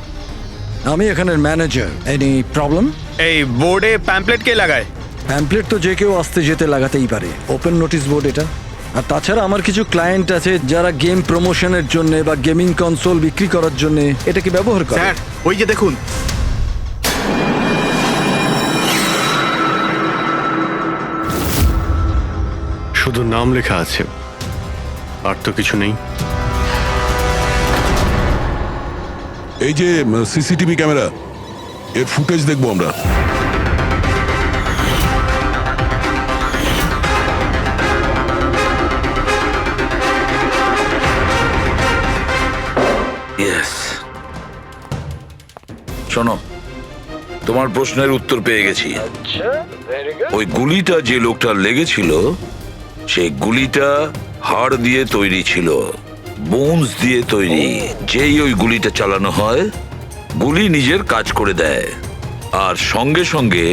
Speaker 10: আমি এখানের ম্যানেজার। Any problem?
Speaker 12: এই বোর্ডে প্যাম্পলেট কে লাগায়?
Speaker 10: প্যাম্পলেট তো যে কেউ আসতে যেতে লাগাতেই পারে। ওপেন নোটিশ বোর্ড এটা। আর তাছাড়া আমার কিছু ক্লায়েন্ট আছে যারা গেম প্রমোশনের জন্য বা গেমিং কনসোল বিক্রি করার জন্য এটাকে ব্যবহার করে।
Speaker 8: স্যার, ওই যে দেখুন।
Speaker 7: শুধু নাম লেখা আছে, আর তো কিছু নেই।
Speaker 5: এই যে সিসিটিভি ক্যামেরা, এর ফুটেজ দেখবো আমরা।
Speaker 9: ইয়েস। শোনো, তোমার প্রশ্নের উত্তর পেয়ে গেছি।
Speaker 1: আচ্ছা, ভেরি গুড।
Speaker 9: ওই গুলিটা যে লোকটার লেগেছিল, সেই গুলিটা হাড় দিয়ে তৈরি ছিল, বোনস দিয়ে তৈরি। যেই ওই গুলিটা চালানো হয়, গুলি নিজের কাজ করে দেয়, আর সঙ্গে সঙ্গে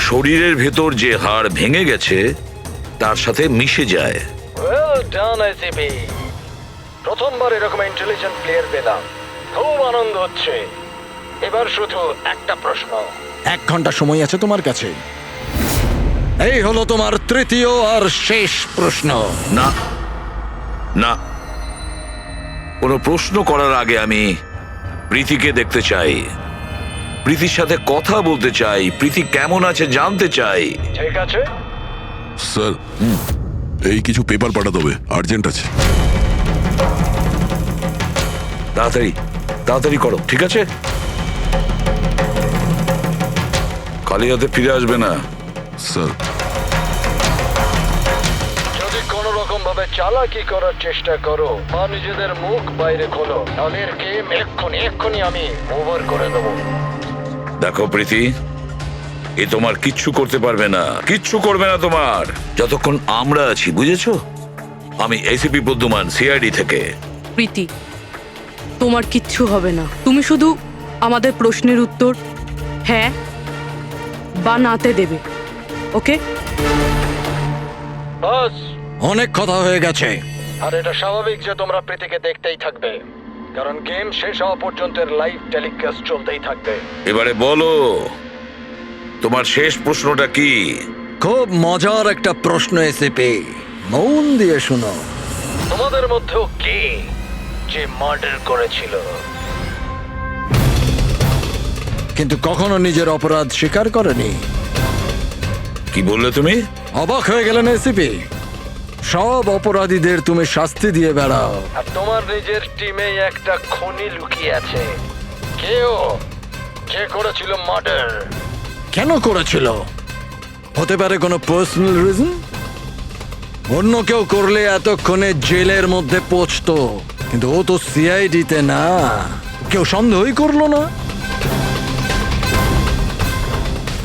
Speaker 9: শরীরের ভেতর যে হাড় ভেঙে গেছে তার সাথে মিশে যায়।
Speaker 1: Well done ICP. প্রথমবার এরকম ইন্টেলিজেন্ট প্লেয়ার পেলাম, খুব আনন্দ হচ্ছে। এবার শুধু একটা প্রশ্ন।
Speaker 10: 1 ঘন্টা সময় আছে তোমার কাছে। এই হলো তোমার তৃতীয় আর শেষ প্রশ্ন।
Speaker 9: না না, কোনো প্রশ্ন করার আগে আমি প্রীতিকে দেখতে চাই, প্রীতির সাথে কথা বলতে চাই, প্রীতি কেমন আছে জানতে চাই।
Speaker 1: ঠিক আছে
Speaker 5: স্যার, এই কিছু পেপার পাঠাতে হবে, আর্জেন্ট আছে।
Speaker 9: তাড়াতাড়ি তাড়াতাড়ি করো, ঠিক আছে? খালি হাতে ফিরে আসবে না।
Speaker 5: স্যার,
Speaker 1: যদি কোনো রকম ভাবে চালাকি করার চেষ্টা করো বা নিজেদের মুখ বাইরে খোলো, তাহলে এর গেম এক্ষুনি আমি ওভার করে দেবো।
Speaker 9: দেখো প্রীতি, এ তোমার কিচ্ছু করতে পারবে না, কিচ্ছু করবে না তোমার, যতক্ষণ আমরা আছি, বুঝেছো? আমি এসিপি প্রদ্যুমান, সিআইডি থেকে।
Speaker 6: প্রীতি, তোমার কিচ্ছু হবে না। তুমি শুধু আমাদের প্রশ্নের উত্তর হ্যাঁ বা নাতে দেবে, ওকে?
Speaker 1: বাস,
Speaker 10: অনেক কথা হয়ে গেছে।
Speaker 1: আর এটা স্বাভাবিক যে তোমরা প্রীতিকে দেখতেই থাকবে, কারণ গেম শেষ হওয়া পর্যন্ত লাইভ টেলিকাস্ট চলতেই থাকবে।
Speaker 9: এবারে বলো, তোমার শেষ প্রশ্নটা কি?
Speaker 10: খুব মজার একটা প্রশ্ন এসেপি, মন দিয়ে শুনো।
Speaker 1: তোমাদের মধ্যেও কে যে মার্ডার করেছিল?
Speaker 10: কিন্তু কখনো নিজের অপরাধ স্বীকার করেনি।
Speaker 9: কি বললে তুমি?
Speaker 10: অবাক হয়ে গেলেন এসিপি? সব অপরাধীদের তুমি শাস্তি দিয়ে বেড়াও,
Speaker 1: আর তোমার নিজের টিমে একটা খুনি লুকিয়ে আছে। কেউ যে করেছিল মার্ডার?
Speaker 10: কেন করেছিল? হতে পারে কোনো পার্সোনাল রিজন। অন্য কেউ করলে এতক্ষণে জেলের মধ্যে পৌঁছতো, কিন্তু ও তো সিআইডিতে না, কেউ সন্দেহই করলো না।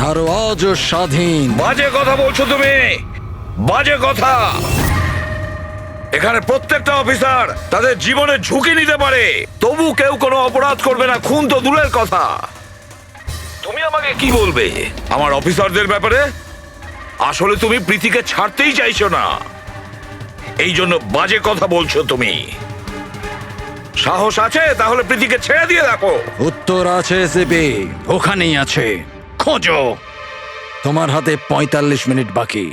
Speaker 10: আর আজও স্বাধীন।
Speaker 9: বাজে কথা বলছো তুমি, বাজে কথা। এখানে প্রত্যেকটা অফিসার তাদের জীবনে ঝুঁকি নিতে পারে, তবু কেউ কোনো অপরাধ করবে না, খুন তো দূরের কথা। তুমি আমাকে কি বলবে আমার অফিসারদের ব্যাপারে? আসলে তুমি প্রীতিকে ছাড়তেই চাইছো না, এই জন্য বাজে কথা বলছো তুমি। সাহস আছে তাহলে প্রীতিকে ছেড়ে দিয়ে দেখো।
Speaker 10: উত্তর আছে এসিপি, ওখানেই আছে, খোঁজো। তোমার হাতে 45 মিনিট বাকি।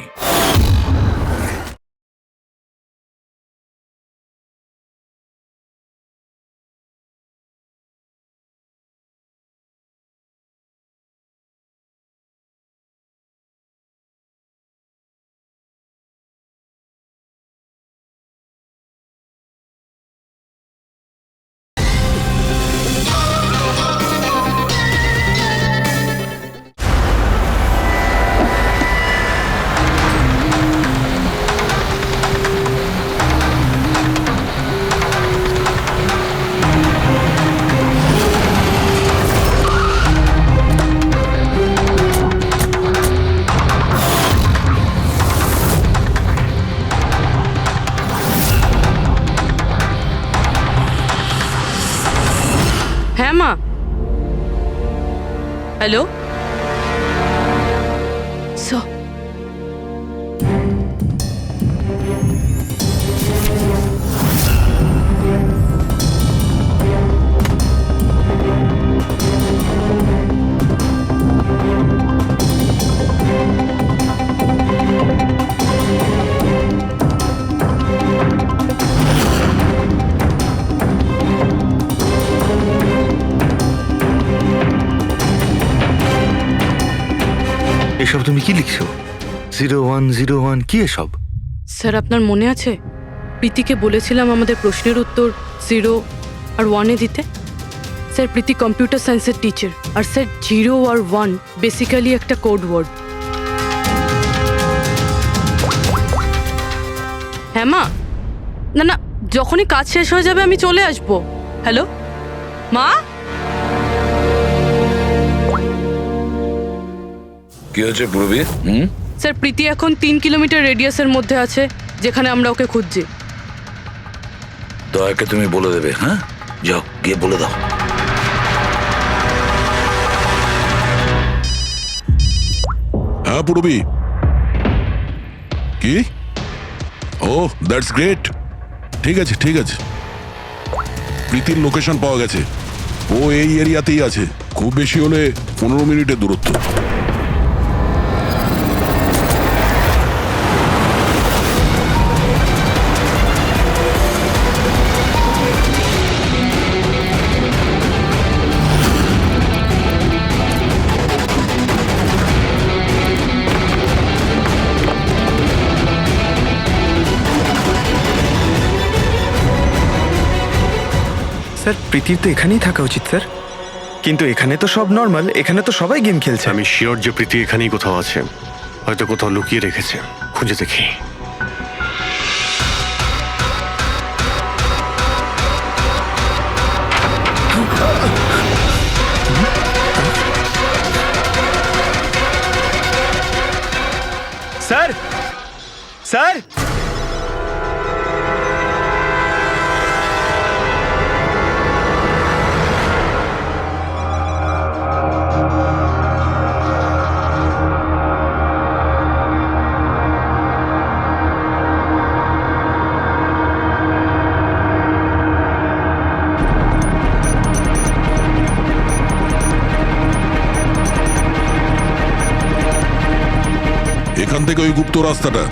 Speaker 6: হ্যালো
Speaker 12: এসব তুমি কি লিখছো? 0101 কি এসব?
Speaker 6: স্যার আপনার মনে আছে প্রীতিকে বলেছিলাম আমাদের প্রশ্নের উত্তর 0 আর 1-এ দিতে? স্যার প্রীতি কম্পিউটার সায়েন্সের টিচার, আর স্যার 0 আর 1 বেসিক্যালি একটা কোড ওয়ার্ড। হ্যাঁ মা, না না, যখনই কাজ শেষ হয়ে যাবে আমি চলে আসবো। হ্যালো মা।
Speaker 9: কি হয়েছে পূর্বী?
Speaker 6: স্যার প্রীতি এখন 3 কিলোমিটার রেডিয়াসের মধ্যে আছে, যেখানে আমরা ওকে খুঁজছি।
Speaker 9: দয়াকে তুমি বলে দেবে। হ্যাঁ, যাও গিয়ে বলে দাও।
Speaker 5: হ্যাঁ পূর্বী, কি? ও দ্যাটস গ্রেট। ঠিক আছে ঠিক আছে, প্রীতির লোকেশন পাওয়া গেছে। ও এই এরিয়াতেই আছে, খুব বেশি হলে 15 মিনিটের দূরত্ব।
Speaker 4: স্যার প্রীতির তো এখানেই থাকা উচিত স্যার, কিন্তু এখানে তো সব নর্মাল, এখানে তো সবাই গেম খেলছে।
Speaker 7: আমি শিওর যে প্রীতি এখানেই কোথাও আছে, হয়তো কোথাও লুকিয়ে রেখেছে, খুঁজে দেখি।
Speaker 4: স্যার স্যার
Speaker 5: এখান থেকে ওই গুপ্ত রাস্তাটা।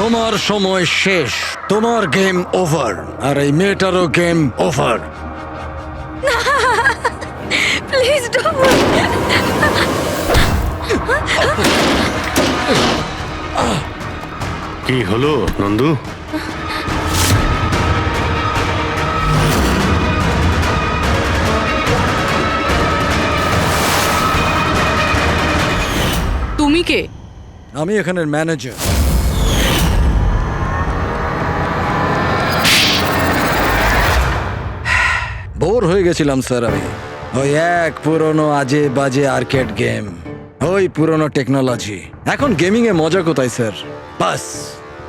Speaker 10: তোমার সময় শেষ, তোমার গেম ওভার, আর এই মেয়েটারও গেম ওভার।
Speaker 2: Please don't.
Speaker 7: কি হলো নন্দু?
Speaker 6: তুমি কে?
Speaker 10: আমি এখানের ম্যানেজার। বোর হয়ে গেছিলাম স্যার আমি, ওই এক পুরনো আজে বাজে আর্কেড গেম, ওই পুরনো টেকনোলজি। এখন গেমিং এ মজা কোথায় স্যার? বাস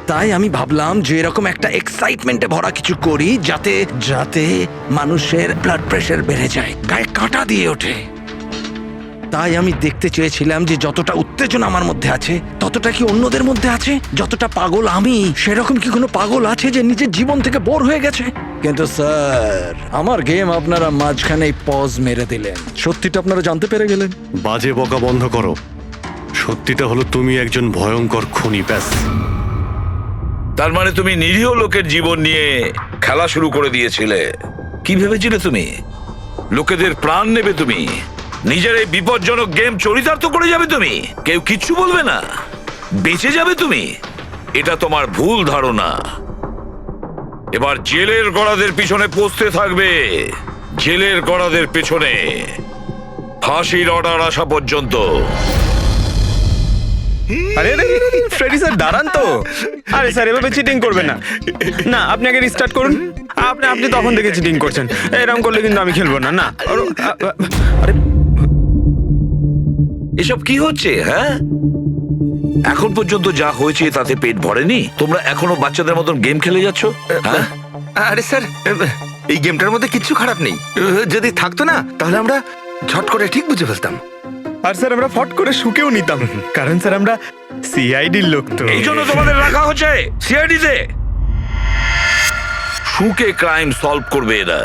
Speaker 10: তাই আমি ভাবলাম যে এরকম একটা এক্সাইটমেন্টে ভরা কিছু করি যাতে যাতে মানুষের ব্লাড প্রেশার বেড়ে যায়, গায়ে কাঁটা দিয়ে ওঠে। তাই আমি দেখতে চেয়েছিলাম যে যতটা উত্তেজনা আমার মধ্যে আছে ততটা কি অন্যদের মধ্যে আছে? যতটা পাগল আমি, সেরকম কি কোনো পাগল আছে যে নিজের জীবন থেকে বোর হয়ে গেছে? কিন্তু স্যার আমার গেম আপনারা মাঝখানেই পজ মেরে দিলেন, সত্যিটা আপনারা জানতে পেরে গেলেন।
Speaker 7: বাজে বকা বন্ধ করো। সত্যিটা হলো তুমি একজন ভয়ঙ্কর খুনি, ব্যাস।
Speaker 9: তার মানে তুমি নিরীহ লোকের জীবন নিয়ে খেলা শুরু করে দিয়েছিলে। কি ভেবেছিলে তুমি লোকেদের প্রাণ নেবে? তুমি নিজের এই বিপজ্জনক গেম চরিতার্থ করে যাবে? তুমি কেউ কিচ্ছু বলবে না, বেঁচে যাবে তুমি? এটা তোমার ভুল ধারণা। এবার জেলের গড়াদের পিছনে পৌঁছতে থাকবে, জেলের গড়াদের পেছনে ফাঁসির অর্ডার আসা পর্যন্ত।
Speaker 4: আরে ফ্রেডি স্যার দাঁড়ান তো। আরে স্যার এভাবে চিটিং করবেন না। না আপনি আগে রিস্টার্ট করুন। আপনি তখন থেকে চিটিং করছেন, এরকম করলে কিন্তু আমি খেলবো না। না আরে
Speaker 9: এসব কি হচ্ছে? হ্যাঁ, এখন পর্যন্ত যা হয়েছে তাতে পেট ভরেনি, তোমরা এখনো বাচ্চাদের মতন গেম খেলে যাচ্ছ। হ্যাঁ,
Speaker 12: আরে স্যার, এই গেমটার মধ্যে কিচ্ছু খারাপ নেই। যদি থাকতো না তাহলে আমরা ঝট করে ঠিক বুঝে ফেলতাম।
Speaker 4: আর স্যার আমরা ফট করে শুকেও নিতাম, কারণ স্যার আমরা সিআইডির লোক তো।
Speaker 9: এই জন্য তোমাদের রাখা হচ্ছে সিআইডিতে। শুকে ক্রাইম সলভ করবে এরা।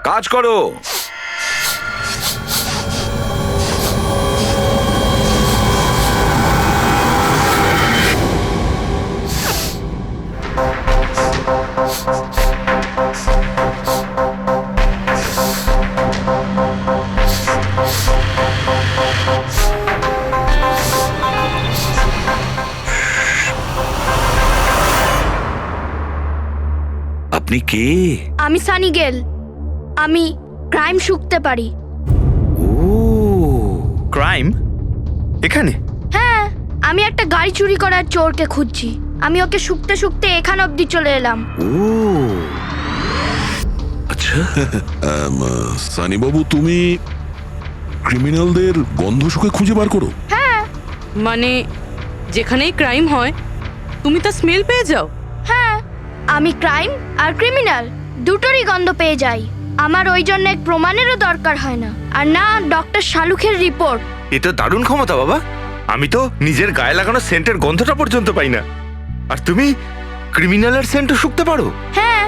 Speaker 9: কাজ করো। আপনি কে?
Speaker 2: আমি সানি গেল। আমি ক্রাইম শুকতে পারি।
Speaker 9: ও,
Speaker 4: ক্রাইম এখানে?
Speaker 2: হ্যাঁ, আমি একটা গাড়ি চুরি করার চোরকে খুঁজছি। আমি ওকে শুকতে শুকতে এখান অবধি চলে এলাম।
Speaker 9: ও আচ্ছা।
Speaker 5: সানি বাবু, তুমি ক্রিমিনালদের গন্ধ শুকে খুঁজে বার করো?
Speaker 2: হ্যাঁ
Speaker 6: মানে যেখানেই ক্রাইম হয় তুমি তা স্মেল পেয়ে যাও?
Speaker 2: হ্যাঁ, আমি ক্রাইম আর ক্রিমিনাল দুটোরই গন্ধ পেয়ে যাই। আমার ওই জন্য এক প্রমাণেরও দরকার হয় না, আর না ডক্টর শালুখের রিপোর্ট।
Speaker 12: এ তো দারুণ ক্ষমতা বাবা। আমি তো নিজের গায়ে লাগানো সেন্টের গন্ধটা পর্যন্ত পাই না, আর তুমি ক্রিমিনালের সেন্টও শুকতে পারো?
Speaker 2: হ্যাঁ,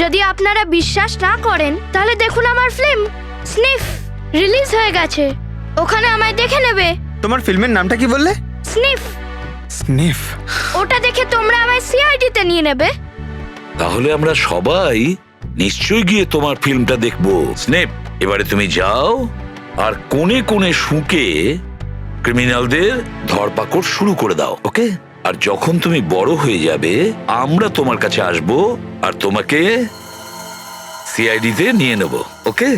Speaker 2: যদি আপনারা বিশ্বাস না করেন তাহলে দেখুন আমার ফিল্ম স্নিফ রিলিজ হয়ে গেছে, ওখানে আমায় দেখে নেবে।
Speaker 4: তোমার ফিল্মের নামটা কি বললে?
Speaker 2: স্নিফ।
Speaker 4: স্নিফ?
Speaker 2: ওটা দেখে তোমরা আমায় সিআইডিতে নিয়ে নেবে।
Speaker 9: তাহলে আমরা সবাই নিশ্চয়ই গিয়ে তোমার ফিল্মটা দেখবো। স্নেপ, এবারে তুমি যাও আর কোণে কোণে শুকে ক্রিমিনালদের ধরপাকড় শুরু করে দাও, ওকে? আর যখন তুমি বড় হয়ে যাবে আমরা তোমার কাছে আসবো আর তোমাকে সিআইডিতে নিয়ে নেব, ওকে?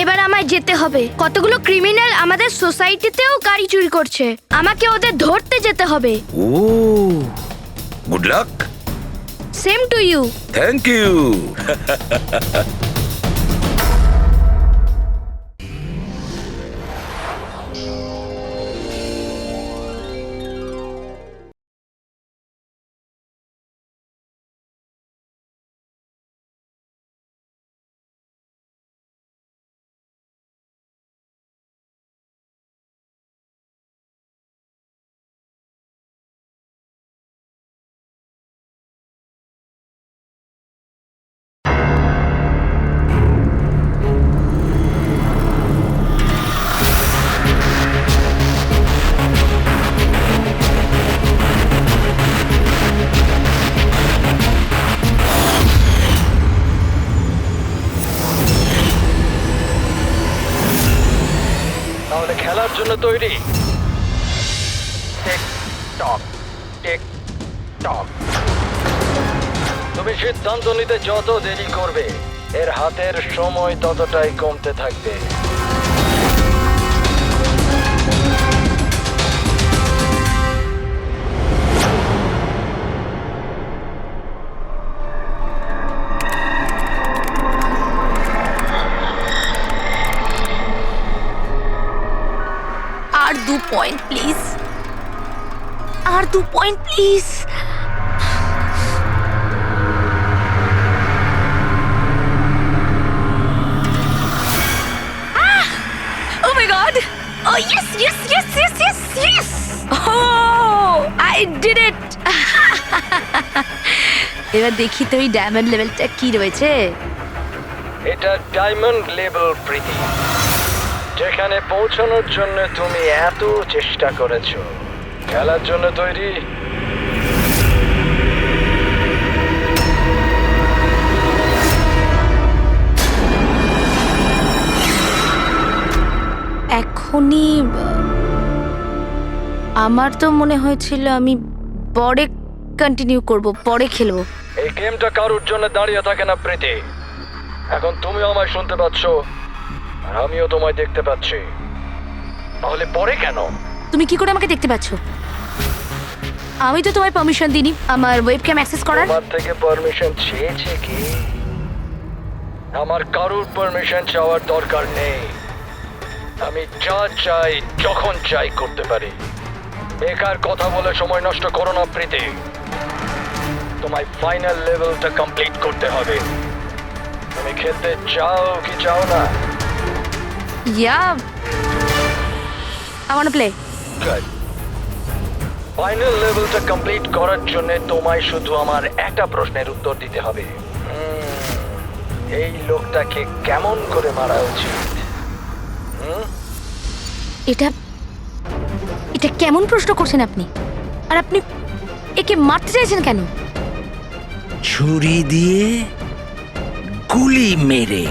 Speaker 2: এবার আমায় যেতে হবে। কতগুলো ক্রিমিনাল আমাদের সোসাইটিতেও গাড়ি চুরি করছে, আমাকে ওদের ধরতে যেতে হবে।
Speaker 9: Oh, good luck.
Speaker 2: Same to you.
Speaker 9: Thank you.
Speaker 1: তাহলে খেলার জন্য তৈরি? Tick tock, tick tock. তুমি সিদ্ধান্ত নিতে যত দেরি করবে এর হাতের সময় ততটাই কমতে থাকবে।
Speaker 2: আর 2 পয়েন্ট প্লিজ, আর 2 point please. Oh my god! Oh yes, yes, yes, yes, yes, yes! Oh, I did it! এবার দেখি তো এই ডায়মন্ড লেভেলটা কি রয়েছে।
Speaker 1: এটা ডায়মন্ড লেভেল প্রীতি, যেখানে পৌঁছানোর জন্য তুমি এত চেষ্টা করেছো। খেলার জন্য তৈরি?
Speaker 2: এখনই আমার তো মনে হয়েছিল আমি বড় কন্টিনিউ করব, পরে খেলবো।
Speaker 1: এই গেমটা কারোর জন্য দাঁড়িয়ে থাকে না প্রীতি। এখন তুমিও আমায় শুনতে পাচ্ছ আর আমিও তোমায় দেখতে পাচ্ছি, তাহলে পরে কেন?
Speaker 2: তুমি কি করে আমাকে দেখতে পাচ্ছ? আমি তো তোমায় পারমিশন দিইনি আমার ওয়েবক্যাম অ্যাক্সেস করার।
Speaker 1: তোমার থেকে পারমিশন চেয়েছে কি? আমার কারোর পারমিশন চাওয়ার দরকার নেই। আমি যা চাই যখন চাই করতে পারি। বেকার কথা বলে সময় নষ্ট করো না প্রীতি। তোমায় ফাইনাল লেভেলটা কমপ্লিট করতে হবে। তুমি খেলতে চাও কি চাও না?
Speaker 2: Yeah. I want to play.
Speaker 1: Good. Final লেভেলটা কমপ্লিট করার জন্য তোমায় শুধু আমার একটা প্রশ্নের উত্তর দিতে হবে। এই লোকটাকে কেমন করে মারা উচিত?
Speaker 2: এটা এটা কেমন প্রশ্ন করছেন আপনি? আর আপনি একে মারতে চাইছেন কেন?
Speaker 10: ছুরি দিয়ে, গুলি মেরে,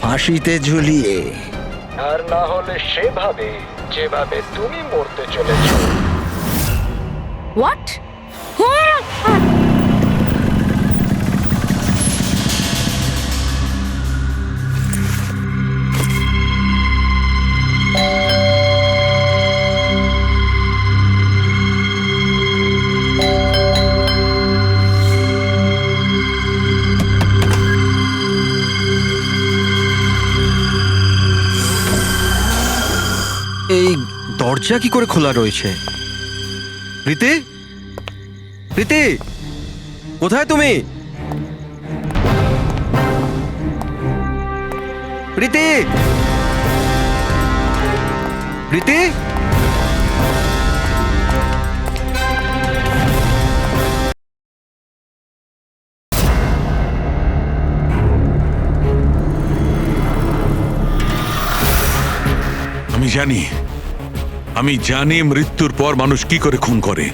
Speaker 10: ফাঁসিতে ঝুলিয়ে।
Speaker 1: আর না হলে সেভাবে যেভাবে তুমি মরতে চলেছো।
Speaker 2: হোয়াট?
Speaker 3: এই দরজা কি করে খোলা রয়েছে? প্রীতি, প্রীতি, কোথায় তুমি? প্রীতি, প্রীতি,
Speaker 14: আমি জানি মৃত্যুর পর মানুষ কি করে খুন করে।